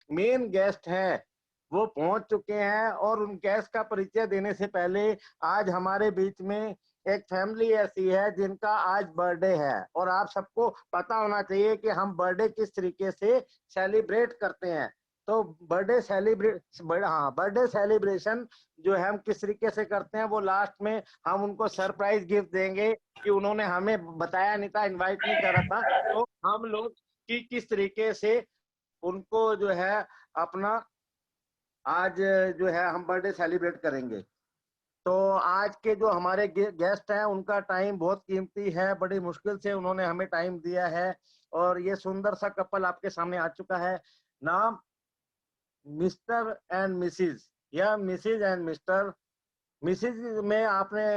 Main guest हैं वो पहुंच चुके हैं, और उन गेस्ट का परिचय देने से पहले आज हमारे बीच में एक फैमिली ऐसी है जिनका आज बर्थडे है, और आप सबको पता होना चाहिए कि हम बर्थडे किस तरीके से सेलिब्रेट करते हैं। तो बर्थडे सेलिब्रेशन जो है हम किस तरीके से करते हैं वो लास्ट में हम उनको सरप्राइज गिफ्ट देंगे, कि उन्होंने हमें बताया नहीं था, इनवाइट नहीं करा था, तो हम लोग की किस तरीके से उनको जो है अपना आज जो है हम बर्थडे सेलिब्रेट करेंगे। तो आज के जो हमारे गेस्ट हैं उनका टाइम बहुत कीमती है, बड़ी मुश्किल से उन्होंने हमें टाइम दिया है, और ये सुंदर सा कपल आपके सामने आ चुका है। नाम मिस्टर एंड मिसिज, या मिसिज एंड मिस्टर। मिसिज में आपने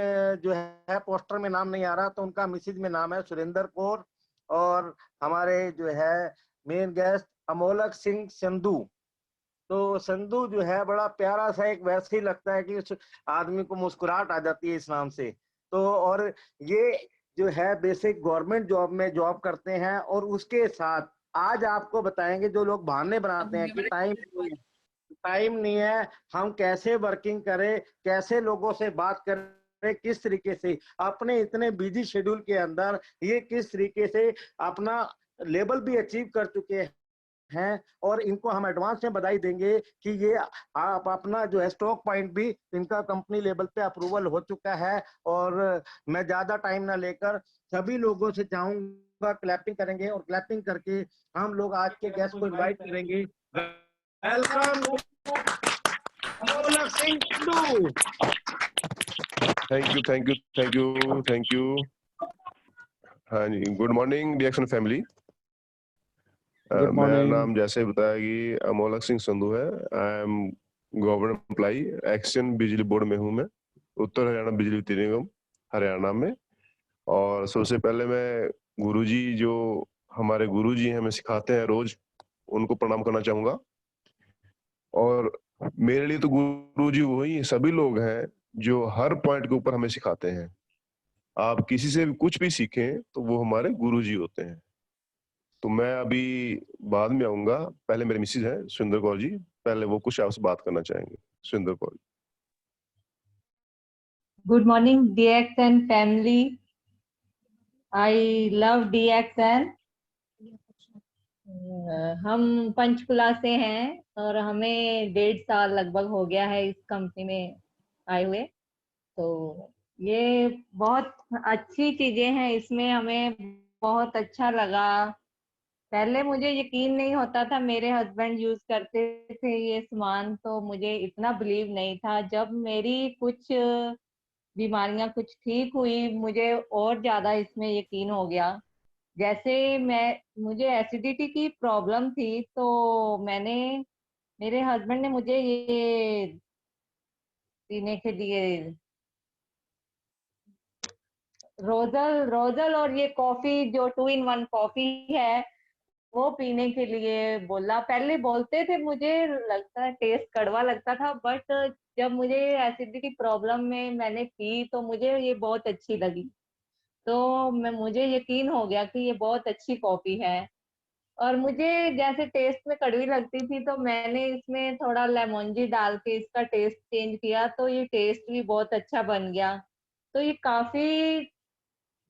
जो है पोस्टर में नाम नहीं आ रहा, तो उनका मिसिज में नाम है सुरेंद्र कौर, और हमारे जो है मेन गेस्ट अमोलक सिंह संधू। तो संधू जो है बड़ा प्यारा सा, एक वैसे ही लगता है कि उस आदमी को मुस्कुराहट आ जाती है इस नाम से। तो और ये जो है बेसिक गवर्नमेंट जॉब में जॉब करते हैं, और उसके साथ आज आपको बताएंगे जो लोग बहाने बनाते हैं कि टाइम नहीं है, हम कैसे वर्किंग करें, कैसे लोगों से बात करें, किस तरीके से अपने इतने बिजी शेड्यूल के अंदर ये किस तरीके से अपना लेवल भी अचीव कर चुके हैं, और इनको हम एडवांस में बधाई देंगे कि ये आप अपना जो है स्टॉक पॉइंट भी इनका कंपनी लेवल पे अप्रूवल हो चुका है। और मैं ज्यादा टाइम ना लेकर सभी लोगों से चाहूंगा क्लैपिंग करेंगे, और क्लैपिंग करके हम लोग आज के गेस्ट को इनवाइट करेंगे। Welcome Amolak Singh Sandhu. Thank you. हाँ जी, गुड मॉर्निंग डीएक्सन फैमिली। मेरा नाम जैसे बताया कि अमोलक सिंह संधू है। I am government employee, action बिजली बोर्ड में हूँ मैं, उत्तर हरियाणा बिजली वितरण निगम हरियाणा में। और सबसे पहले मैं गुरुजी, जो हमारे गुरुजी हमें सिखाते हैं रोज, उनको प्रणाम करना चाहूंगा। और मेरे लिए तो गुरुजी वही सभी लोग हैं जो हर पॉइंट के ऊपर हमें सिखाते हैं। आप किसी से भी कुछ भी सीखें तो वो हमारे गुरुजी होते हैं। तो मैं अभी बाद में आऊंगा, पहले मेरे मिसेज है सुरेंद्र कौर जी, पहले वो कुछ आपसे बात करना चाहेंगे। Surendra Kaur. Good morning, DXN family. I love DXN. हम पंचकुला से हैं और हमें 1.5 साल लगभग हो गया है इस कंपनी में आए हुए। तो ये बहुत अच्छी चीजें हैं इसमें, हमें बहुत अच्छा लगा। पहले मुझे यकीन नहीं होता था, मेरे हस्बैंड यूज करते थे ये सामान, तो मुझे इतना बिलीव नहीं था। जब मेरी कुछ बीमारियां कुछ ठीक हुई, मुझे और ज्यादा इसमें यकीन हो गया। जैसे मुझे एसिडिटी की प्रॉब्लम थी, तो मेरे हस्बैंड ने मुझे ये पीने के लिए रोजल और ये कॉफी जो 2 in 1 कॉफी है वो पीने के लिए बोला। पहले बोलते थे, मुझे लगता है टेस्ट कड़वा लगता था, बट जब मुझे एसिडिटी प्रॉब्लम में मैंने पी तो मुझे ये बहुत अच्छी लगी। तो मुझे यकीन हो गया कि ये बहुत अच्छी कॉफी है। और मुझे जैसे टेस्ट में कड़वी लगती थी, तो मैंने इसमें थोड़ा लेमन डाल के इसका टेस्ट चेंज किया, तो ये टेस्ट भी बहुत अच्छा बन गया। तो ये काफी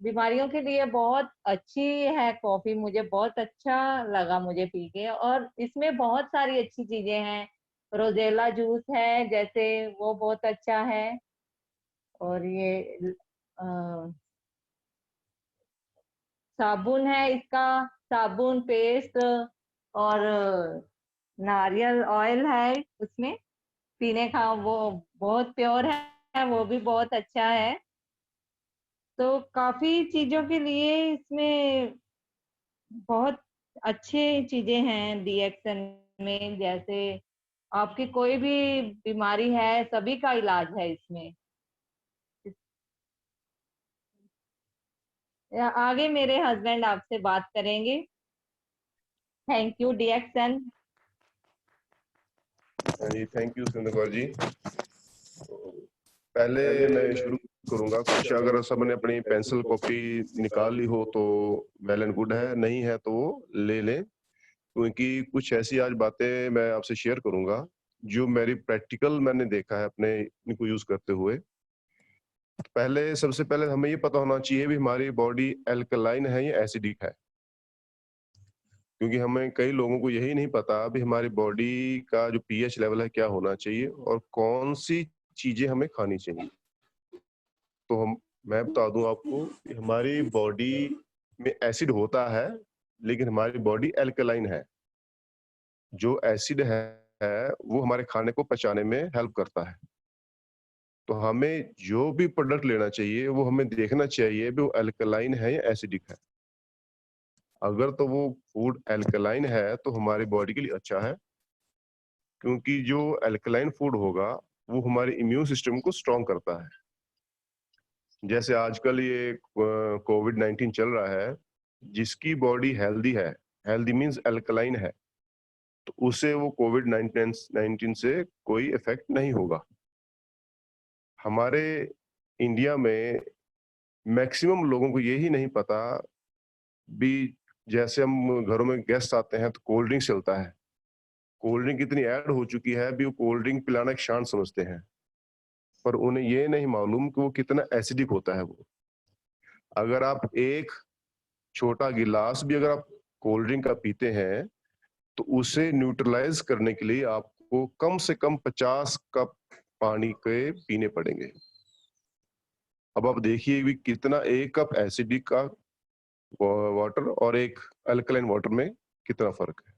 बीमारियों के लिए बहुत अच्छी है कॉफी, मुझे बहुत अच्छा लगा मुझे पी के। और इसमें बहुत सारी अच्छी चीजें हैं, रोजेला जूस है जैसे, वो बहुत अच्छा है। और ये साबुन है, इसका साबुन पेस्ट, और नारियल ऑयल है उसमें पीने का, वो बहुत प्योर है, वो भी बहुत अच्छा है। तो काफी चीजों के लिए इसमें बहुत अच्छी चीजें हैं डीएक्सन में। जैसे आपकी कोई भी बीमारी है, सभी का इलाज है इसमें। आगे मेरे हस्बैंड आपसे बात करेंगे। Thank you DXN. जी थैंक यू सुरेंद्र कौर जी। पहले मैं शुरू करूंगा, कुछ अगर सबने अपनी पेंसिल कॉपी निकाल ली हो तो वेल एंड गुड है, नहीं है तो वो ले लें। क्योंकि कुछ ऐसी आज बातें मैं आपसे शेयर करूंगा जो मेरी प्रैक्टिकल मैंने देखा है अपने इनको यूज करते हुए। पहले सबसे पहले हमें ये पता होना चाहिए भी हमारी बॉडी एल्कलाइन है या एसिडिक है, क्योंकि हमें कई लोगों को यही नहीं पता भी हमारी बॉडी का जो पीएच लेवल है क्या होना चाहिए और कौन सी चीजें हमें खानी चाहिए। तो मैं बता दूं आपको कि हमारी बॉडी में एसिड होता है, लेकिन हमारी बॉडी एल्कलाइन है। जो एसिड है वो हमारे खाने को पचाने में हेल्प करता है। तो हमें जो भी प्रोडक्ट लेना चाहिए वो हमें देखना चाहिए भी वो अल्कलाइन है या एसिडिक है। अगर तो वो फूड अल्कलाइन है तो हमारी बॉडी के लिए अच्छा है, क्योंकि जो अल्कलाइन फूड होगा वो हमारे इम्यून सिस्टम को स्ट्रॉन्ग करता है। जैसे आजकल ये कोविड-19 चल रहा है, जिसकी बॉडी हेल्दी है, हेल्दी मीन्स अल्कलाइन है, तो उसे वो कोविड-19 से कोई इफेक्ट नहीं होगा। हमारे इंडिया में मैक्सिमम लोगों को यही नहीं पता भी, जैसे हम घरों में गेस्ट आते हैं तो कोल्ड ड्रिंक चलता है। कोल्ड ड्रिंक इतनी ऐड हो चुकी है भी वो कोल्ड ड्रिंक पिलाना एक शान समझते हैं, पर उन्हें ये नहीं मालूम कि वो कितना एसिडिक होता है वो। अगर आप एक छोटा गिलास भी अगर आप कोल्ड ड्रिंक का पीते हैं तो उसे न्यूट्रलाइज करने के लिए आपको कम से कम 50 कप पानी के पीने पड़ेंगे। अब आप देखिए भी कितना एक कप एसिडिक का वाटर और एक अल्कलाइन वाटर में कितना फर्क है।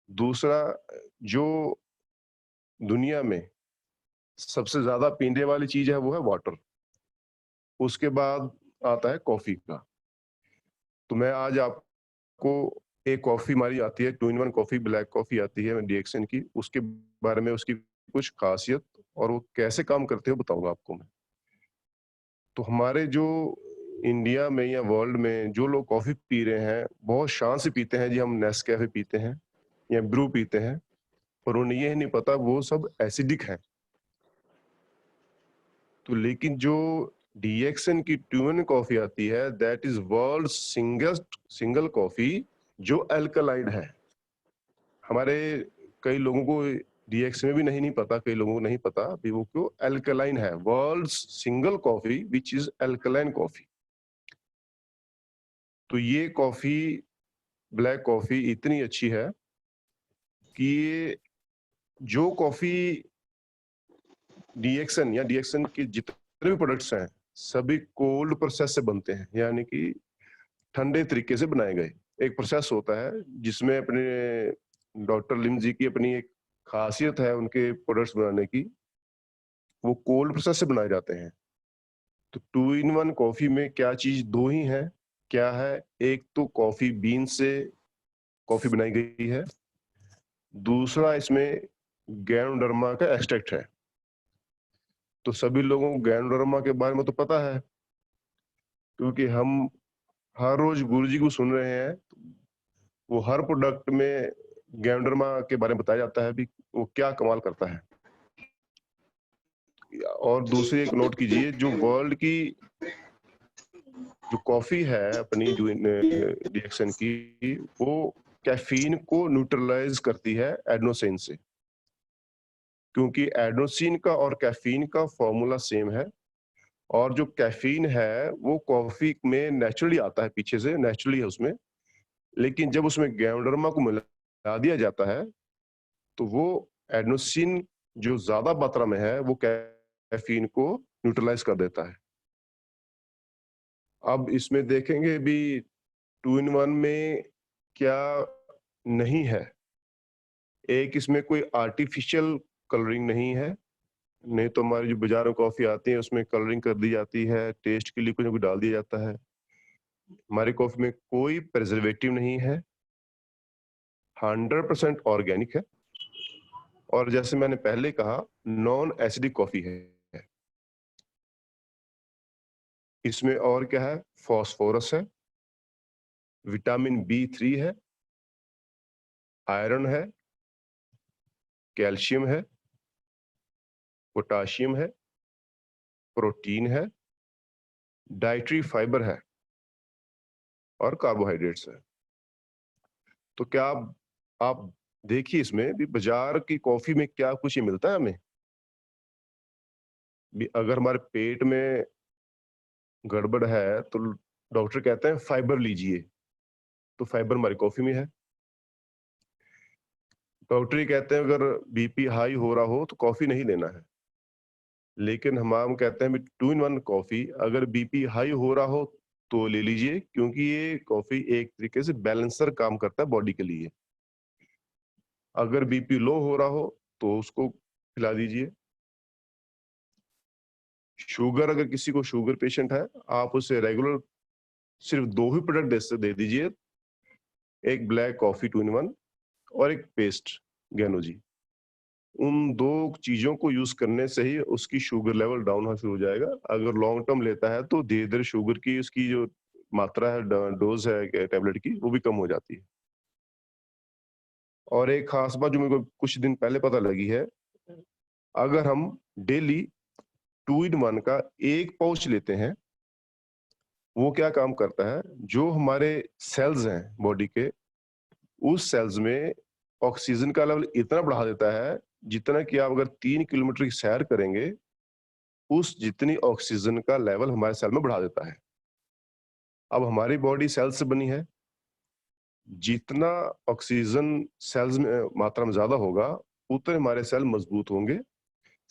दूसरा, जो दुनिया में सबसे ज्यादा पीने वाली चीज है वो है वाटर। उसके बाद आता है कॉफी का। तो मैं आज आपको एक कॉफी हमारी आती है 2 in 1 कॉफी, ब्लैक कॉफी आती है डीएक्सएन की, उसके बारे में उसकी कुछ खासियत और वो कैसे काम करते हो बताऊंगा आपको मैं। तो हमारे जो इंडिया में या वर्ल्ड में जो लोग कॉफी पी रहे हैं बहुत शान से पीते हैं जी, हम नेस्कैफे पीते हैं या ब्रू पीते हैं, पर उन्हें ये नहीं पता वो सब एसिडिक है। तो लेकिन जो डीएक्सएन की 2 in 1 कॉफी आती है that is world single coffee जो अल्कलाइन है। हमारे कई लोगों को डीएक्स में भी नहीं पता, कई लोगों को नहीं पता भी वो क्यों अल्कलाइन है। World single coffee which is alkaline coffee. तो ये कॉफी, ब्लैक कॉफी इतनी अच्छी है कि ये जो कॉफी डीएक्सएन या डीएक्सएन के जितने भी प्रोडक्ट्स हैं सभी कोल्ड प्रोसेस से बनते हैं, यानी कि ठंडे तरीके से बनाए गए। एक प्रोसेस होता है जिसमें अपने डॉक्टर लिम जी की अपनी एक खासियत है उनके प्रोडक्ट्स बनाने की, वो कोल्ड प्रोसेस से बनाए जाते हैं। तो 2 in 1 कॉफी में क्या चीज दो ही है, क्या है, एक तो कॉफी बीन से कॉफी बनाई गई है, दूसरा इसमें गैनोडर्मा का एक्सट्रैक्ट है। तो सभी लोगों को गैनोडर्मा के बारे में तो पता है, क्योंकि हम हर रोज गुरुजी को सुन रहे हैं, वो हर प्रोडक्ट में गैनोडर्मा के बारे में बताया जाता है भी वो क्या कमाल करता है। और दूसरी एक नोट कीजिए, जो वर्ल्ड की जो कॉफी है अपनी जो डीएक्सएन की, वो कैफीन को न्यूट्रलाइज करती है एडेनोसिन से, क्योंकि एडेनोसिन का और कैफीन का फॉर्मूला सेम है। और जो कैफीन है वो कॉफी में नेचुरली आता है, पीछे से नेचुरली है उसमें, लेकिन जब उसमें गैनोडर्मा को मिला दिया जाता है तो वो एडेनोसिन जो ज्यादा मात्रा में है वो कैफीन को न्यूट्रलाइज कर देता है। अब इसमें देखेंगे भी 2 in 1 में क्या नहीं है। एक, इसमें कोई आर्टिफिशियल कलरिंग नहीं है, नहीं तो हमारी जो बाजारों कॉफी आती है उसमें कलरिंग कर दी जाती है, टेस्ट के लिए कुछ ना कुछ डाल दिया जाता है। हमारी कॉफी में कोई प्रिजर्वेटिव नहीं है, 100% ऑर्गेनिक है, और जैसे मैंने पहले कहा नॉन एसिडिक कॉफी है। इसमें और क्या है, फॉस्फोरस है, विटामिन B3 है, आयरन है, कैल्शियम है, पोटाशियम है, प्रोटीन है, डाइटरी फाइबर है और कार्बोहाइड्रेट्स है। तो क्या आप देखिए इसमें भी बाजार की कॉफी में क्या कुछ ये मिलता है हमें। भी अगर हमारे पेट में गड़बड़ है तो डॉक्टर कहते हैं फाइबर लीजिए, तो फाइबर हमारी कॉफी में है। डॉक्टर ये कहते हैं अगर बीपी हाई हो रहा हो तो कॉफी नहीं लेना है, लेकिन हम कहते हैं 2 in 1 कॉफी अगर बीपी हाई हो रहा हो तो ले लीजिए, क्योंकि ये कॉफी एक तरीके से बैलेंसर काम करता है बॉडी के लिए। अगर बीपी लो हो रहा हो तो उसको खिला दीजिए। शुगर, अगर किसी को शुगर पेशेंट है, आप उसे रेगुलर सिर्फ 2 ही प्रोडक्ट दे दीजिए, एक ब्लैक कॉफी 2 in 1 और एक पेस्ट गैनो जी। उन 2 चीजों को यूज करने से ही उसकी शुगर लेवल डाउन होना शुरू हो जाएगा। अगर लॉन्ग टर्म लेता है तो धीरे धीरे शुगर की उसकी जो मात्रा है, डोज है टेबलेट की, वो भी कम हो जाती है। और एक खास बात जो मेरे को कुछ दिन पहले पता लगी है, अगर हम डेली 2 in 1 का एक पाउच लेते हैं, वो क्या काम करता है, जो हमारे सेल्स हैं बॉडी के, उस सेल्स में ऑक्सीजन का लेवल इतना बढ़ा देता है जितना कि आप अगर 3 किलोमीटर की सैर करेंगे, उस जितनी ऑक्सीजन का लेवल हमारे सेल में बढ़ा देता है। अब हमारी बॉडी सेल से बनी है, जितना ऑक्सीजन सेल्स में मात्रा में ज्यादा होगा, उतने हमारे सेल मजबूत होंगे।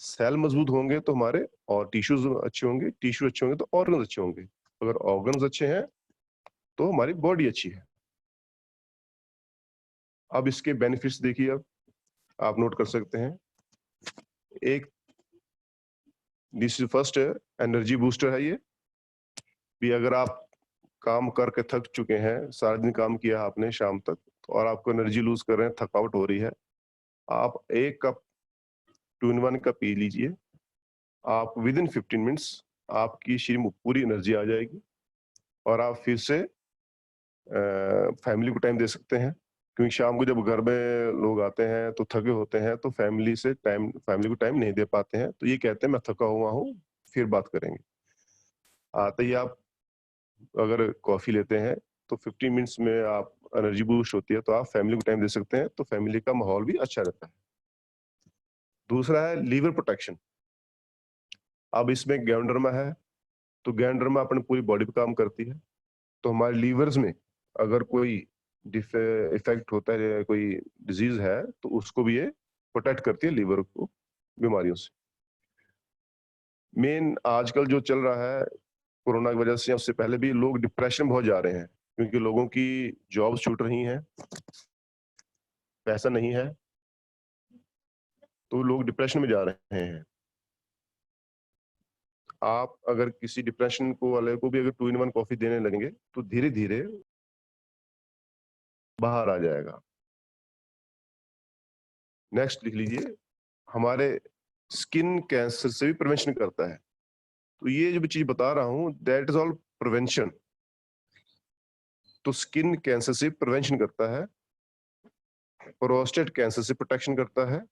सेल मजबूत होंगे तो हमारे और टिश्यूज अच्छे होंगे, टिश्यू अच्छे होंगे तो ऑर्गन्स अच्छे होंगे। अगर ऑर्गन्स अच्छे हैं तो हमारी बॉडी अच्छी है। अब इसके बेनिफिट्स देखिए, अब आप नोट कर सकते हैं। एक, this is first energy booster है ये भी। अगर आप काम करके थक चुके हैं, सारा दिन काम किया आपने शाम तक, और आपको एनर्जी लूज कर रहे हैं, थकावट हो रही है, आप 1 कप 2 in 1 का पी लीजिए। आप विद इन 15 मिनट्स आपकी शरीर में पूरी एनर्जी आ जाएगी और आप फिर से फैमिली को टाइम दे सकते हैं। क्योंकि शाम को जब घर में लोग आते हैं तो थके होते हैं, तो फैमिली को टाइम नहीं दे पाते हैं, तो ये कहते हैं मैं थका हुआ हूँ, फिर बात करेंगे। आते ही आप अगर कॉफी लेते हैं तो 15 मिनट्स में आप एनर्जी बूस्ट होती है, तो आप फैमिली को टाइम दे सकते हैं, तो फैमिली का माहौल भी अच्छा रहता है। दूसरा है लीवर प्रोटेक्शन। अब इसमें गैंडरमा है, तो गैंडरमा अपनी पूरी बॉडी पे काम करती है, तो हमारे लीवर्स में अगर कोई इफेक्ट होता है, कोई डिजीज है, तो उसको भी ये प्रोटेक्ट करती है, लीवर को बीमारियों से। मेन आजकल जो चल रहा है कोरोना की वजह से, उससे पहले भी लोग डिप्रेशन में बहुत जा रहे हैं, क्योंकि लोगों की जॉब्स छूट रही हैं, पैसा नहीं है, तो लोग डिप्रेशन में जा रहे हैं। आप अगर किसी डिप्रेशन को वाले को भी अगर 2 in 1 कॉफी देने लगेंगे तो धीरे धीरे बाहर आ जाएगा। नेक्स्ट लिख लीजिए, हमारे स्किन कैंसर से भी प्रिवेंशन करता है। तो ये जो भी चीज बता रहा हूं, दैट इज ऑल प्रिवेंशन। तो स्किन कैंसर से प्रिवेंशन करता है, प्रोस्टेट कैंसर से प्रोटेक्शन करता है,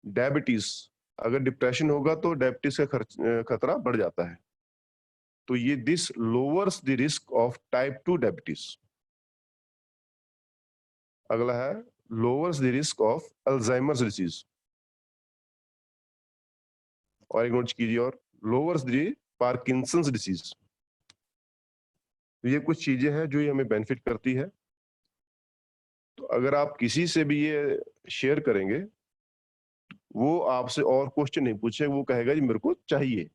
डायबिटीज, अगर डिप्रेशन होगा तो डायबिटीज का खतरा बढ़ जाता है, तो ये this lowers the risk of type 2 diabetes. अगला है lowers the risk of Alzheimer's disease, और एक नोट कीजिए, और लोअर्स द पार्किंसंस डिजीज। ये कुछ चीजें हैं जो ये हमें बेनिफिट करती है। तो अगर आप किसी से भी ये शेयर करेंगे, वो आपसे और क्वेश्चन नहीं पूछे, वो कहेगा जी मेरे को चाहिए।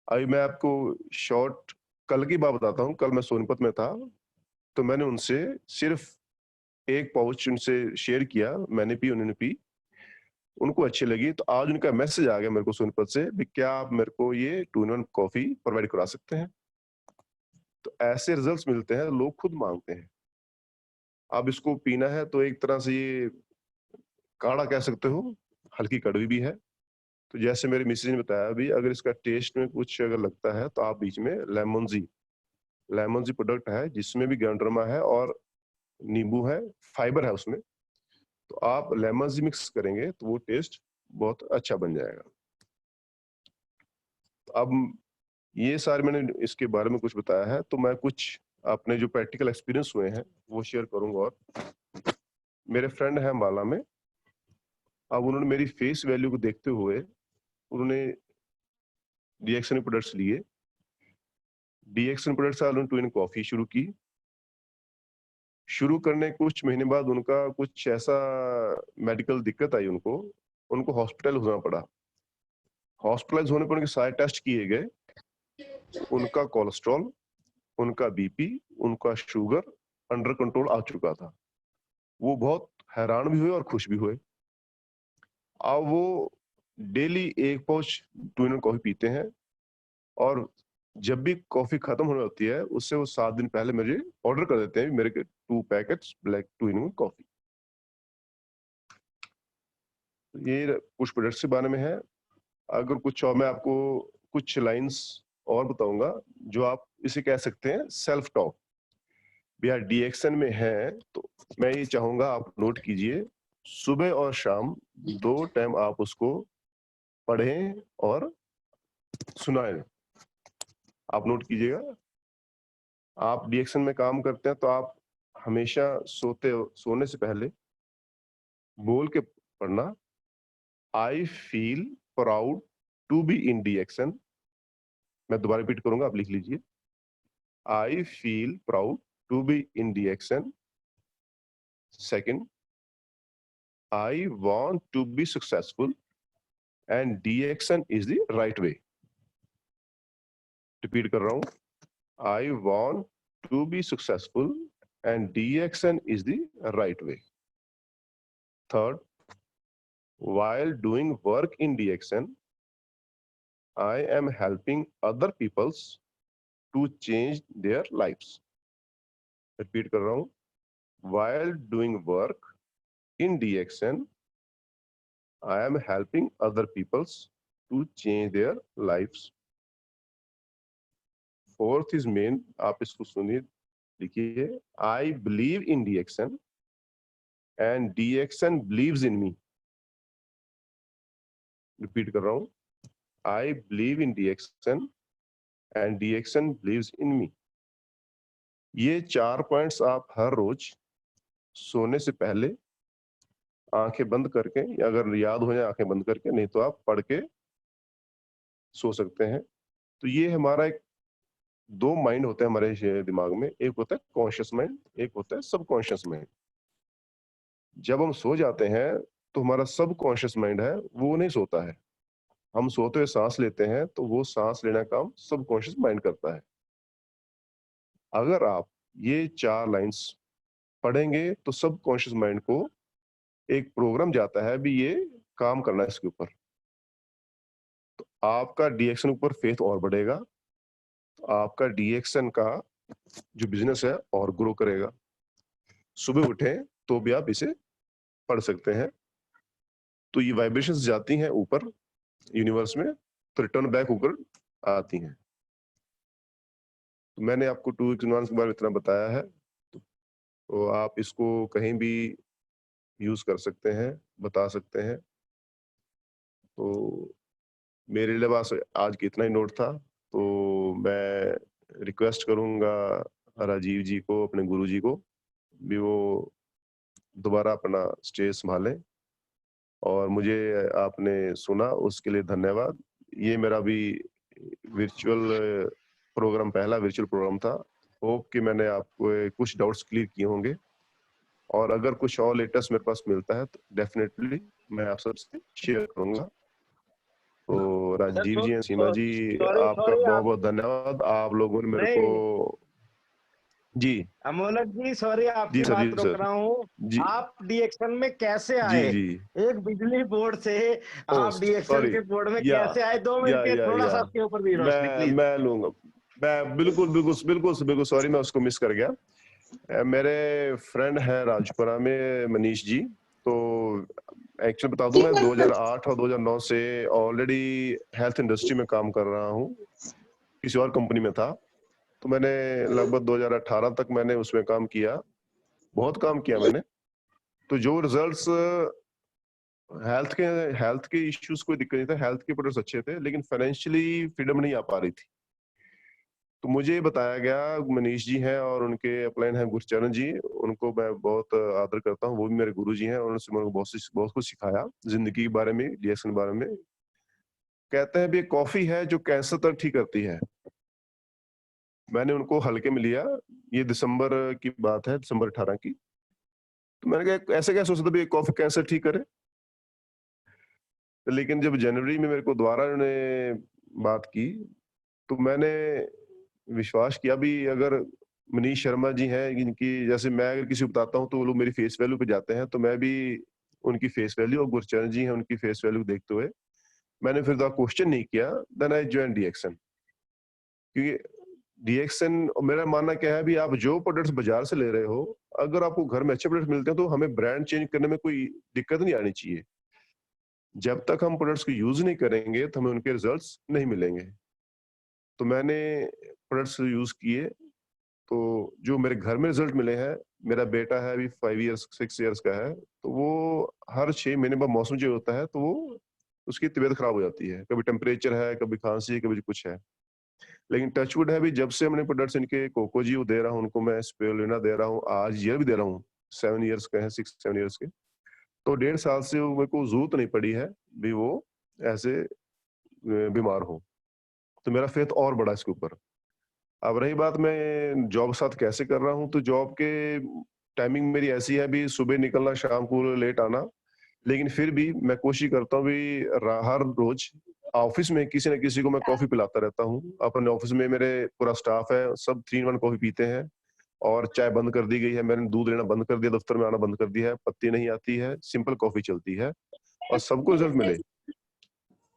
अभी मैं आपको शॉर्ट कल की बात बताता हूँ। कल मैं सोनीपत में था, तो मैंने उनसे सिर्फ एक पाउच उनसे शेयर किया, मैंने पी, उन्होंने पी, उनको अच्छी लगी। तो आज उनका मैसेज आ गया मेरे को सोनीपत से भी, क्या आप मेरे को ये 2 in 1 कॉफी प्रोवाइड करा सकते हैं। तो ऐसे रिजल्ट्स मिलते हैं, लोग खुद मांगते हैं। अब इसको पीना है तो एक तरह से ये काढ़ा कह सकते हो, हल्की कड़वी भी है। तो जैसे मेरे मिसेज ने बताया भी, अगर इसका टेस्ट में कुछ अगर लगता है तो आप बीच में लेमन जी प्रोडक्ट है जिसमें भी गैंड्रमा है और नींबू है, फाइबर है उसमें, तो आप लेमन जी मिक्स करेंगे तो वो टेस्ट बहुत अच्छा बन जाएगा। तो अब ये सारे मैंने इसके बारे में कुछ बताया है, तो मैं कुछ अपने जो प्रैक्टिकल एक्सपीरियंस हुए हैं वो शेयर करूंगा। और मेरे फ्रेंड हैं अम्बाला में, अब उन्होंने मेरी फेस वैल्यू को देखते हुए उन्होंने डीएक्सन प्रोडक्ट्स लिए। डीएक्सन प्रोडक्ट्स से उन्होंने 2 इन कॉफी शुरू की। शुरू करने के कुछ महीने बाद उनका कुछ ऐसा मेडिकल दिक्कत आई उनको, उनको हॉस्पिटल होना पड़ा। हॉस्पिटलाइज होने पर उनके सारे टेस्ट किए गए, उनका कोलेस्ट्रॉल, उनका बीपी, उनका शुगर अंडर कंट्रोल आ चुका था। वो बहुत हैरान भी हुए और खुश भी हुए। अब वो डेली 1 पाउच 2 इन कॉफी पीते हैं, और जब भी कॉफी खत्म होने होती है उससे वो 7 दिन पहले मुझे ऑर्डर कर देते हैं मेरे के 2 पैकेट्स ब्लैक 2 इन कॉफी। ये कुछ प्रोडक्ट्स के बारे में है। अगर कुछ और मैं आपको कुछ लाइंस और बताऊंगा जो आप इसे कह सकते हैं सेल्फ टॉक। भैया डीएक्सन में है तो मैं ये चाहूंगा आप नोट कीजिए, सुबह और शाम 2 टाइम आप उसको पढ़ें और सुनाएं। आप नोट कीजिएगा, आप डीएक्सन में काम करते हैं तो आप हमेशा सोने से पहले बोल के पढ़ना, I feel proud to be in DXN. मैं दोबारा रिपीट करूंगा, आप लिख लीजिए, I feel proud to be in DXN. Second, I want to be successful and DXN is the right way. Repeat कर रहा हूं, I want to be successful and DXN is the right way. Third, while doing work in DXN, I am helping other peoples to change their lives. Repeat कर रहा हूं, while doing work in DXN, I am helping other peoples to change their lives. Fourth is main, आप इसको सुनिए, लिखिए, I believe in DXN and DXN believes in me. Repeat कर रहा हूं, I believe in DXN and DXN believes in me. ये 4 points आप हर रोज सोने से पहले आंखें बंद करके, या अगर याद हो जाए आंखें बंद करके, नहीं तो आप पढ़ के सो सकते हैं। तो ये हमारा एक 2 माइंड होते हैं हमारे दिमाग में, एक होता है कॉन्शियस माइंड, एक होता है सबकॉन्शियस माइंड। जब हम सो जाते हैं तो हमारा सबकॉन्शियस माइंड है वो नहीं सोता है, हम सोते हुए सांस लेते हैं तो वो सांस लेना काम सबकॉन्शियस माइंड करता है। अगर आप ये 4 लाइंस पढ़ेंगे तो सबकॉन्शियस माइंड को एक प्रोग्राम जाता है भी ये काम करना है इसके ऊपर, तो आपका डीएक्शन ऊपर फेथ और बढ़ेगा, तो आपका डीएक्शन का जो बिजनेस है और ग्रो करेगा। सुबह उठें तो भी आप इसे पढ़ सकते हैं, तो ये वाइब्रेशंस जाती हैं ऊपर यूनिवर्स में तो रिटर्न बैक होकर आती हैं। तो मैंने आपको 2 वीक्स एडवांस के बारे में इतना बताया है, तो आप इसको कहीं भी यूज कर सकते हैं, बता सकते हैं। तो मेरे लिए बस आज की इतना ही नोट था, तो मैं रिक्वेस्ट करूंगा राजीव जी को, अपने गुरु जी को भी, वो दोबारा अपना स्टेज संभालें, और मुझे आपने सुना उसके लिए धन्यवाद। ये मेरा भी वर्चुअल प्रोग्राम, पहला वर्चुअल प्रोग्राम था। होप कि मैंने आपको कुछ डाउट्स क्लियर किए होंगे, और अगर कुछ और लेटेस्ट मेरे पास मिलता है तो डेफिनेटली मैं आप सबसे शेयर करूंगा। तो राजीव जी, सीमा जी, आपका बहुत बहुत धन्यवाद, आप लोगों ने मेरे को। जी अमोलक जी, सॉरी आपकी बात रोक रहा हूँ, आप डीएक्शन में कैसे आए? जी एक बिजली बोर्ड से आप डीएक्शन के बोर्ड में कैसे आए? 2 मिनट के थोड़ा सा आपके ऊपर भी रोशनी प्लीज। मैं लूंगा, मैं बिल्कुल सॉरी, मैं उसको मिस कर गया। मेरे फ्रेंड है राजपुरा में मनीष जी, तो एक्चुअली बता दूं, मैं 2008 और 2009 से ऑलरेडी हेल्थ इंडस्ट्री में काम कर रहा हूँ, किसी और कंपनी में था। तो मैंने लगभग 2018 तक मैंने उसमें काम किया, बहुत काम किया मैंने। तो जो रिजल्ट्स हेल्थ के इश्यूज कोई दिक्कत नहीं था, हेल्थ के प्रोडक्ट्स अच्छे थे, लेकिन फाइनेंशियली फ्रीडम नहीं आ पा रही थी। तो मुझे बताया गया, मनीष जी हैं और उनके अपलाइन हैं गुरचरण जी, उनको मैं बहुत आदर करता हूँ, वो भी मेरे गुरु जी हैं और उनसे मैंने बहुत कुछ सिखाया जिंदगी के बारे में, डीएक्शन के बारे में। कहते हैं भी कॉफी है जो कैंसर तक ठीक करती है। मैंने उनको हल्के में लिया, ये दिसंबर की बात है, दिसंबर 18 की। तो मैंने कहा ऐसे क्या सोच सकता भी कॉफी कैंसर ठीक करे। लेकिन जब जनवरी में मेरे को दोबारा उन्होंने बात की, तो मैंने विश्वास किया भी अगर मनीष शर्मा जी हैं, इनकी जैसे मैं अगर किसी को बताता हूँ तो वो लोग मेरी फेस वैल्यू पे जाते हैं, तो मैं भी उनकी फेस वैल्यू और गुरचरण जी हैं उनकी फेस वैल्यू देखते हुए मैंने फिर क्वेश्चन नहीं किया, देन आई जॉइन डीएक्शन। क्योंकि डीएक्शन मेरा मानना क्या है भी आप जो प्रोडक्ट्स बाजार से ले रहे हो, अगर आपको घर में अच्छे प्रोडक्ट्स मिलते हैं तो हमें ब्रांड चेंज करने में कोई दिक्कत नहीं आनी चाहिए। जब तक हम प्रोडक्ट्स को यूज नहीं करेंगे तो हमें उनके रिजल्ट्स नहीं मिलेंगे। तो मैंने प्रोडक्ट्स यूज किए, तो जो मेरे घर में रिजल्ट मिले हैं, मेरा बेटा है अभी 5 इयर्स 6 इयर्स का है, तो वो हर 6 महीने बाद मौसम चेंज होता है तो वो उसकी तबीयत खराब हो जाती है, कभी टेम्परेचर है, कभी खांसी है, कभी कुछ है। लेकिन टचवुड है भी, जब से मैंने प्रोडक्ट्स इनके कोकोजीओ दे रहा हूँ उनको, मैं स्पिरुलिना दे रहा हूँ, आज ये भी दे रहा हूँ, 7 इयर्स के हैं, 6-7 इयर्स के, तो 1.5 साल से वो मेरे को जरूरत नहीं पड़ी है भी वो ऐसे बीमार हो। तो मेरा फेथ और बढ़ा इसके ऊपर। अब रही बात मैं जॉब के साथ कैसे कर रहा हूँ, तो जॉब के टाइमिंग मेरी ऐसी है भी सुबह निकलना, शाम को लेट आना, लेकिन फिर भी मैं कोशिश करता हूँ भी हर रोज ऑफिस में किसी न किसी को मैं कॉफी पिलाता रहता हूँ। अपने ऑफिस में मेरे पूरा स्टाफ है, सब 3-in-1 कॉफी पीते हैं और चाय बंद कर दी गई है, मैंने दूध लेना बंद कर दिया, दफ्तर में आना बंद कर दिया है, पत्ती नहीं आती है, सिंपल कॉफी चलती है और सबको रिजल्ट मिले।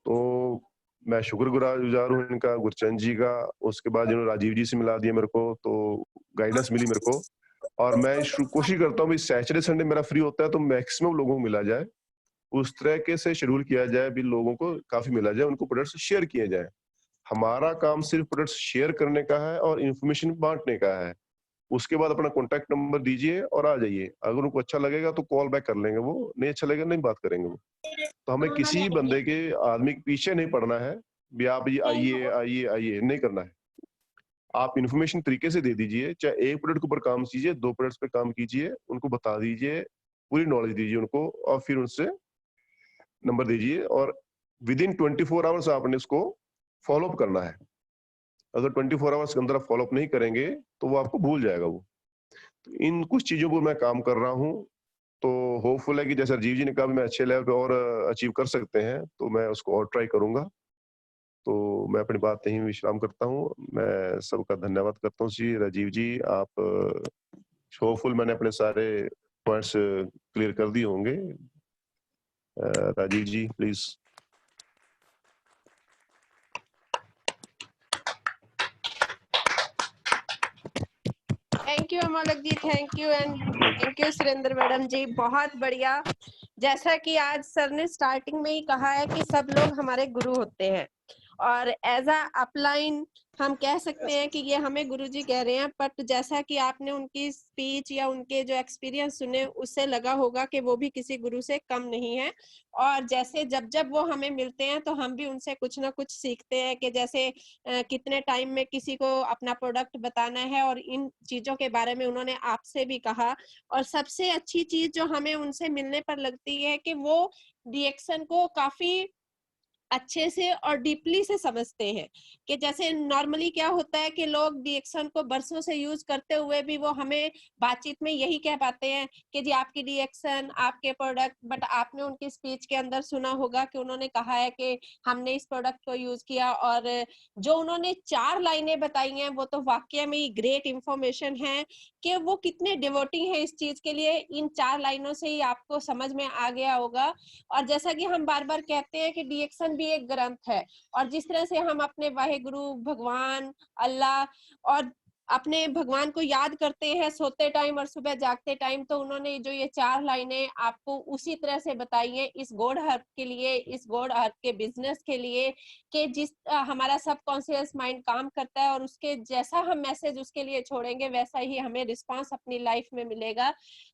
तो मैं शुक्रगुजार हूँ इनका, गुरचंद जी का, उसके बाद जिन्होंने राजीव जी से मिला दिया मेरे को, तो गाइडेंस मिली मेरे को। और मैं कोशिश करता हूँ सैटरडे संडे मेरा फ्री होता है तो मैक्सिमम लोगों को मिला जाए, उस तरह के से शेड्यूल किया जाए भी लोगों को काफी मिला जाए, उनको प्रोडक्ट्स शेयर किए जाए। हमारा काम सिर्फ प्रोडक्ट्स शेयर करने का है और इन्फॉर्मेशन बांटने का है। उसके बाद अपना कॉन्टैक्ट नंबर दीजिए और आ जाइए, अगर उनको अच्छा लगेगा तो कॉल बैक कर लेंगे, वो नहीं अच्छा लगेगा नहीं बात करेंगे वो। तो हमें किसी बंदे के आदमी के पीछे नहीं पड़ना है भी आप ये आइए आइए आइए, नहीं करना है। आप इन्फॉर्मेशन तरीके से दे दीजिए, चाहे एक प्रोडक्ट के ऊपर काम कीजिए, 2 प्रोडक्ट्स पे काम कीजिए, उनको बता दीजिए, पूरी नॉलेज दीजिए उनको और फिर उनसे नंबर दीजिए और विद इन 24 आवर्स आपने उसको फॉलो अप करना है। अगर 24 आवर्स के अंदर आप फॉलो अप नहीं करेंगे तो वो आपको भूल जाएगा वो। तो इन कुछ चीजों पर मैं काम कर रहा हूँ, तो होपफुल है कि जैसे राजीव जी ने कहा मैं अच्छे लेवल पे और अचीव कर सकते हैं, तो मैं उसको और ट्राई करूंगा। तो मैं अपनी बात यहीं विश्राम करता हूँ। मैं सबका धन्यवाद करता हूँ जी। राजीव जी आप होपफुल मैंने अपने सारे पॉइंट्स क्लियर कर दिए होंगे। Rajiv ji please. Thank you Amolak ji, thank you and thank you Surendra madam ji, बहुत बढ़िया। जैसा कि आज सर ने स्टार्टिंग में ही कहा है कि सब लोग हमारे गुरु होते हैं और एज अ अपलाइन हम कह सकते हैं कि ये हमें गुरुजी कह रहे हैं, बट जैसा कि आपने उनकी स्पीच या उनके जो एक्सपीरियंस सुने उससे लगा होगा कि वो भी किसी गुरु से कम नहीं है। और जैसे जब जब वो हमें मिलते हैं तो हम भी उनसे कुछ ना कुछ सीखते हैं कि जैसे कितने टाइम में किसी को अपना प्रोडक्ट बताना है, और इन चीजों के बारे में उन्होंने आपसे भी कहा। और सबसे अच्छी चीज जो हमें उनसे मिलने पर लगती है कि वो डीएक्शन को काफी अच्छे से और डीपली से समझते हैं। कि जैसे नॉर्मली क्या होता है कि लोग डीएक्शन को बरसों से यूज करते हुए भी वो हमें बातचीत में यही कह पाते हैं कि जी आपकी डीएक्शन, आपके प्रोडक्ट, बट आपने उनकी स्पीच के अंदर सुना होगा कि उन्होंने कहा है कि हमने इस प्रोडक्ट को यूज किया, और जो उन्होंने 4 लाइनें बताई हैं वो तो वाकई में ही ग्रेट इंफॉर्मेशन है कि वो कितने डिवोटी हैं इस चीज के लिए। इन 4 लाइनों से ही आपको समझ में आ गया होगा। और जैसा कि हम बार बार कहते हैं कि डीएक्शन भी एक ग्रंथ है, और जिस तरह से हम अपने वाहेगुरु, भगवान, अल्लाह और अपने भगवान को याद करते हैं सोते टाइम और सुबह जागते टाइम, तो उन्होंने जो ये 4 लाइनें आपको उसी तरह से बताई हैं इस गॉड हर्ब के लिए, इस गॉड हर्ब के बिजनेस के लिए, कि जिस हमारा सबकॉन्शियस माइंड काम करता है और उसके जैसा हम मैसेज उसके लिए छोड़ेंगे वैसा ही हमें रिस्पांस अपनी लाइफ में मिलेगा।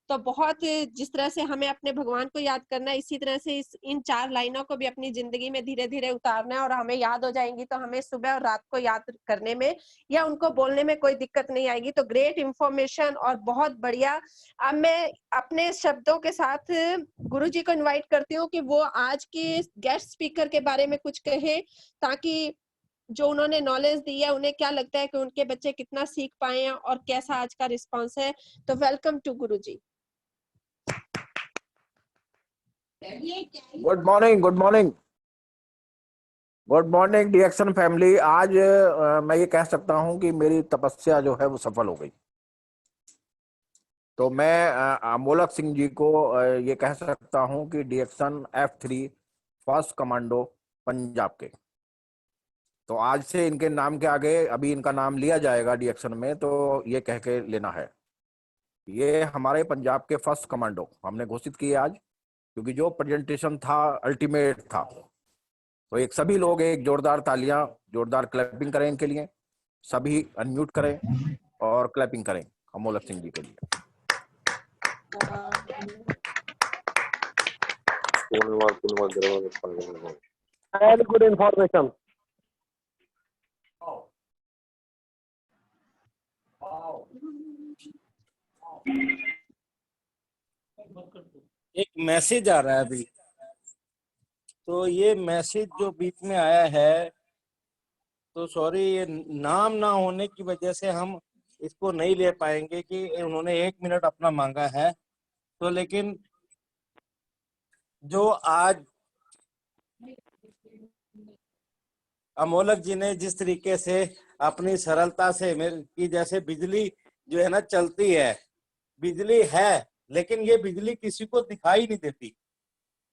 तो बहुत जिस तरह से हमें अपने भगवान को याद करना है, इसी तरह से इन 4 लाइनों को भी अपनी जिंदगी में धीरे धीरे उतारना है, और हमें याद हो जाएंगी तो हमें सुबह और रात को याद करने में या उनको बोलने में कोई दिक्कत नहीं आएगी। तो ग्रेट इंफॉर्मेशन और बहुत बढ़िया। अब मैं अपने शब्दों के साथ गुरुजी को इनवाइट करती हूँ कि वो आज के गेस्ट स्पीकर के बारे में कुछ कहें, ताकि जो उन्होंने नॉलेज दी है उन्हें क्या लगता है कि उनके बच्चे कितना सीख पाए हैं और कैसा आज का रिस्पांस है। तो welcome to Guruji. Good morning, good morning, good morning DXN family. आज मैं ये कह सकता हूं कि मेरी तपस्या जो है वो सफल हो गई। तो मैं अमोलक सिंह जी को ये कह सकता हूं कि डीएक्शन F3 फर्स्ट कमांडो पंजाब के। तो आज से इनके नाम के आगे अभी इनका नाम लिया जाएगा डीएक्शन में, तो ये कह के लेना है, ये हमारे पंजाब के फर्स्ट कमांडो हमने घोषित किए आज, क्योंकि जो प्रेजेंटेशन था अल्टीमेट था। तो एक सभी लोग एक जोरदार तालियां, जोरदार क्लैपिंग करें इनके लिए, सभी अनम्यूट करें और क्लैपिंग करें अमोलक सिंह जी के लिए। Very good information. एक मैसेज आ रहा है अभी, तो ये मैसेज जो बीच में आया है, तो सॉरी, ये नाम ना होने की वजह से हम इसको नहीं ले पाएंगे कि उन्होंने 1 मिनट अपना मांगा है। तो लेकिन जो आज अमोलक जी ने जिस तरीके से अपनी सरलता से मेरे की, जैसे बिजली जो है ना चलती है, बिजली है लेकिन ये बिजली किसी को दिखाई नहीं देती,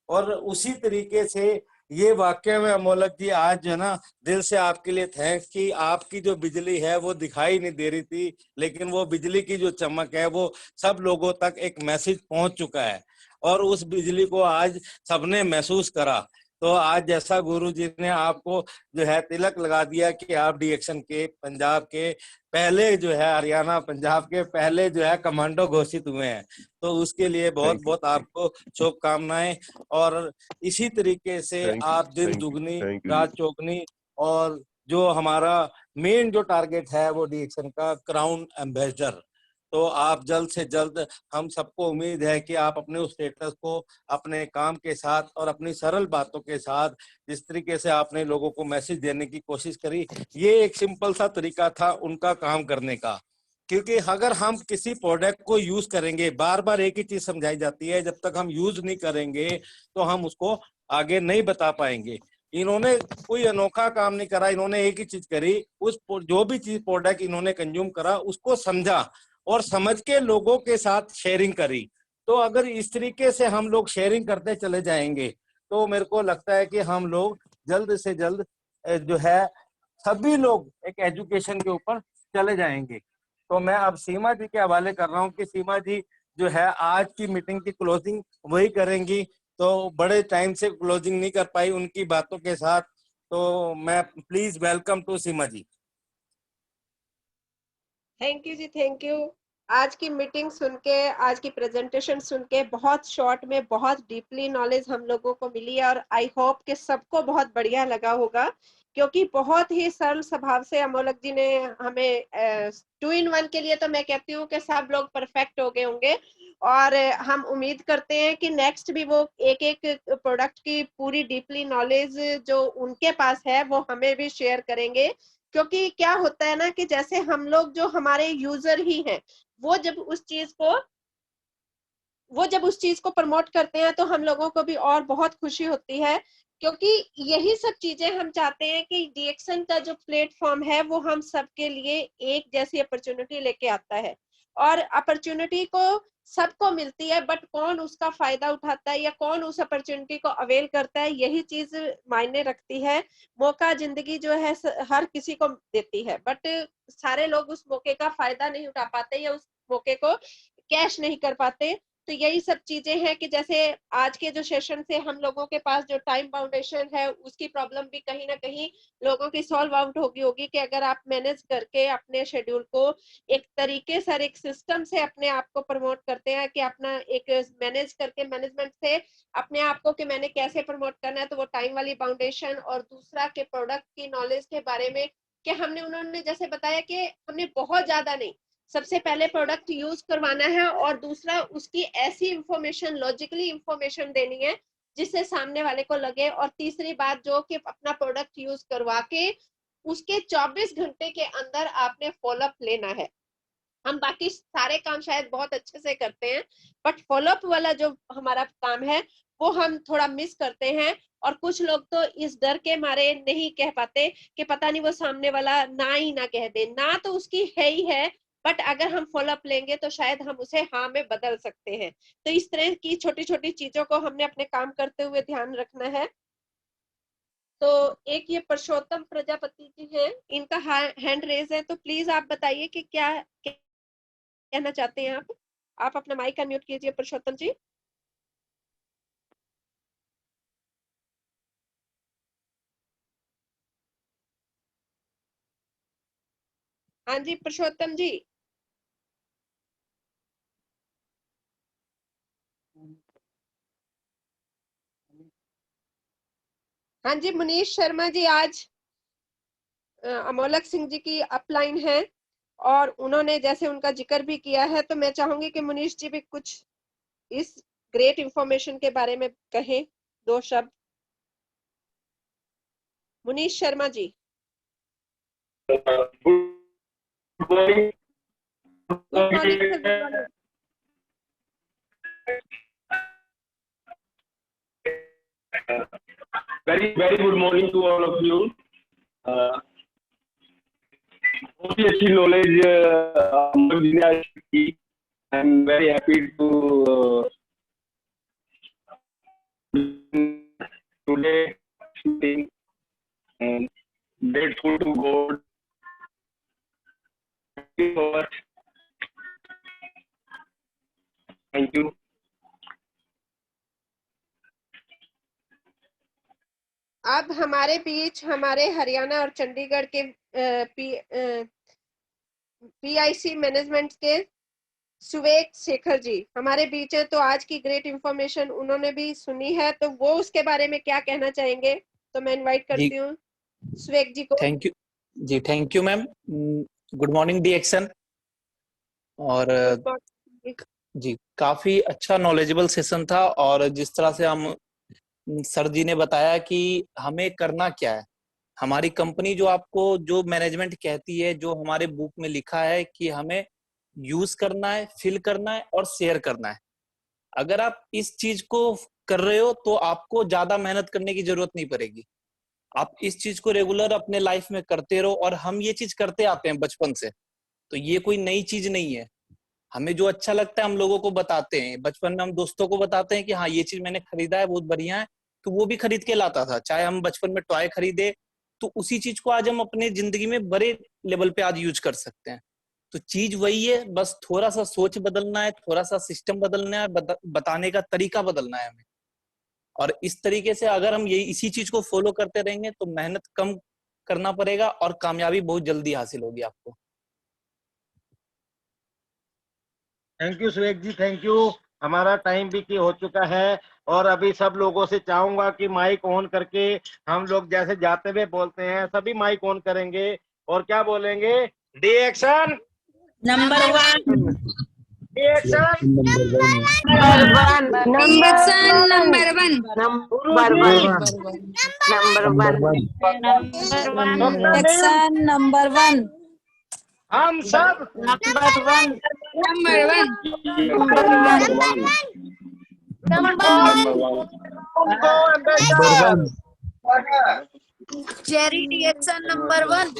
और उसी तरीके से ये वाक्य में अमोलक जी आज जो है ना, दिल से आपके लिए थैंक्स कि आपकी जो बिजली है वो दिखाई नहीं दे रही थी, लेकिन वो बिजली की जो चमक है वो सब लोगों तक एक मैसेज पहुंच चुका है, और उस बिजली को आज सबने महसूस करा। तो आज जैसा गुरु जी ने आपको जो है तिलक लगा दिया कि आप डीएक्शन के पंजाब के पहले जो है, हरियाणा पंजाब के पहले जो है कमांडो घोषित हुए हैं, तो उसके लिए बहुत बहुत आपको शुभकामनाएं। और इसी तरीके से आप दिन दुगनी रात चौगनी, और जो हमारा मेन जो टारगेट है वो डीएक्शन का क्राउन एम्बेसडर, तो आप जल्द से जल्द, हम सबको उम्मीद है कि आप अपने उस स्टेटस को अपने काम के साथ और अपनी सरल बातों के साथ, जिस तरीके से आपने लोगों को मैसेज देने की कोशिश करी, ये एक सिंपल सा तरीका था उनका काम करने का। क्योंकि अगर हम किसी प्रोडक्ट को यूज करेंगे, बार बार एक ही चीज समझाई जाती है, जब तक हम यूज नहीं करेंगे तो हम उसको आगे नहीं बता पाएंगे। इन्होंने कोई अनोखा काम नहीं करा, इन्होंने एक ही चीज करी, उस जो भी चीज प्रोडक्ट इन्होंने कंज्यूम करा उसको समझा और समझ के लोगों के साथ शेयरिंग करी। तो अगर इस तरीके से हम लोग शेयरिंग करते चले जाएंगे तो मेरे को लगता है कि हम लोग जल्द से जल्द जो है सभी लोग एक एजुकेशन के ऊपर चले जाएंगे। तो मैं अब सीमा जी के हवाले कर रहा हूँ कि सीमा जी जो है आज की मीटिंग की क्लोजिंग वही करेंगी, तो बड़े टाइम से क्लोजिंग नहीं कर पाई उनकी बातों के साथ, तो मैं please welcome to Seema ji. Thank you जी, थैंक यू। आज की मीटिंग सुन के, आज की प्रेजेंटेशन सुन के बहुत शॉर्ट में बहुत डीपली नॉलेज हम लोगों को मिली है, और आई होप कि सबको बहुत बढ़िया लगा होगा, क्योंकि बहुत ही सरल स्वभाव से अमोलक जी ने हमें 2 in 1 के लिए तो मैं कहती हूँ कि सब लोग परफेक्ट हो गए होंगे, और हम उम्मीद करते हैं कि नेक्स्ट भी वो एक एक प्रोडक्ट की पूरी डीपली नॉलेज जो उनके पास है वो हमें भी शेयर करेंगे। क्योंकि क्या होता है ना कि जैसे हम लोग जो हमारे यूजर ही हैं, वो जब उस चीज को प्रमोट करते हैं तो हम लोगों को भी और बहुत खुशी होती है, क्योंकि यही सब चीजें हम चाहते हैं कि डीएक्शन का जो प्लेटफॉर्म है वो हम सबके लिए एक जैसी अपॉर्चुनिटी लेके आता है, और अपॉर्चुनिटी को सबको मिलती है, बट कौन उसका फायदा उठाता है या कौन उस अपॉर्चुनिटी को अवेल करता है, यही चीज मायने रखती है। मौका जिंदगी जो है हर किसी को देती है, बट सारे लोग उस मौके का फायदा नहीं उठा पाते या उस मौके को कैश नहीं कर पाते। तो यही सब चीजें हैं कि जैसे आज के जो सेशन से हम लोगों के पास जो टाइम बाउंडेशन है उसकी प्रॉब्लम भी कहीं ना कहीं लोगों की सॉल्व आउट होगी कि अगर आप मैनेज करके अपने शेड्यूल को एक तरीके से एक सिस्टम से अपने आप को प्रमोट करते हैं कि अपना एक मैनेज करके मैनेजमेंट से अपने आप को कि मैंने कैसे प्रमोट करना है, तो वो टाइम वाली बाउंडेशन और दूसरा के प्रोडक्ट की नॉलेज के बारे में कि हमने उन्होंने जैसे बताया कि हमने बहुत ज्यादा नहीं, सबसे पहले प्रोडक्ट यूज करवाना है और दूसरा उसकी ऐसी इंफॉर्मेशन लॉजिकली इंफॉर्मेशन देनी है जिससे सामने वाले को लगे, और तीसरी बात जो कि अपना प्रोडक्ट यूज करवा के उसके 24 घंटे के अंदर आपने फॉलोअप लेना है। हम बाकी सारे काम शायद बहुत अच्छे से करते हैं बट फॉलोअप वाला जो हमारा काम है वो हम थोड़ा मिस करते हैं, और कुछ लोग तो इस डर के मारे नहीं कह पाते कि पता नहीं वो सामने वाला ना ही ना कह दे, ना तो उसकी है ही है बट अगर हम फॉलोअप लेंगे तो शायद हम उसे हाँ में बदल सकते हैं। तो इस तरह की छोटी छोटी चीजों को हमने अपने काम करते हुए ध्यान रखना है। तो एक ये पुरुषोत्तम प्रजापति जी हैं, इनका हैंड रेज है, तो प्लीज आप बताइए कि क्या कहना चाहते हैं आप अपना माइक अनम्यूट कीजिए पुरुषोत्तम जी। हाँ जी पुरुषोत्तम जी। हाँ जी मुनीश शर्मा जी, आज अमोलक सिंह जी की अपलाइन है और उन्होंने जैसे उनका जिक्र भी किया है, तो मैं चाहूंगी कि मुनीश जी भी कुछ इस ग्रेट इंफॉर्मेशन के बारे में कहें, 2 शब्द। Munish Sharma ji. Good morning. Good morning sir, good morning. very good morning to all of you. बहुत ही अच्छी नॉलेज की। I am very happy to today and grateful to God. Thank you so much. Thank you. अब हमारे बीच हमारे हरियाणा और चंडीगढ़ के PIC management के सुवेक शेखर जी हमारे बीच है, तो आज की ग्रेट इंफॉर्मेशन उन्होंने भी सुनी है, तो वो उसके बारे में क्या कहना चाहेंगे, तो मैं इनवाइट करती हूँ सुवेक जी को। थैंक यू जी, thank you ma'am. Good morning DXN। और जी काफी अच्छा नॉलेजेबल सेशन था, और जिस तरह से हम सर जी ने बताया कि हमें करना क्या है, हमारी कंपनी जो आपको जो मैनेजमेंट कहती है, जो हमारे बुक में लिखा है कि हमें यूज करना है, फिल करना है और शेयर करना है। अगर आप इस चीज को कर रहे हो तो आपको ज्यादा मेहनत करने की जरूरत नहीं पड़ेगी। आप इस चीज को रेगुलर अपने लाइफ में करते रहो, और हम ये चीज करते आते हैं बचपन से, तो ये कोई नई चीज नहीं है। हमें जो अच्छा लगता है हम लोगों को बताते हैं, बचपन में हम दोस्तों को बताते हैं कि हाँ ये चीज मैंने खरीदा है, बहुत बढ़िया है, तो वो भी खरीद के लाता था। चाहे हम बचपन में टॉय खरीदे, तो उसी चीज को आज हम अपने जिंदगी में बड़े लेवल पे आज यूज कर सकते हैं। तो चीज वही है, बस थोड़ा सा सोच बदलना है, थोड़ा सा सिस्टम बदलना है, बताने का तरीका बदलना है हमें। और इस तरीके से अगर हम यही इसी चीज को फॉलो करते रहेंगे तो मेहनत कम करना पड़ेगा और कामयाबी बहुत जल्दी हासिल होगी आपको। Thank you Suvek ji, thank you. हमारा टाइम भी हो चुका है और अभी सब लोगों से चाहूंगा कि माइक ऑन करके हम लोग जैसे जाते हुए बोलते हैं, सभी माइक ऑन करेंगे और क्या बोलेंगे, DXN नंबर 1, DXN नंबर 1 हम सब चेरी DXN नंबर 1।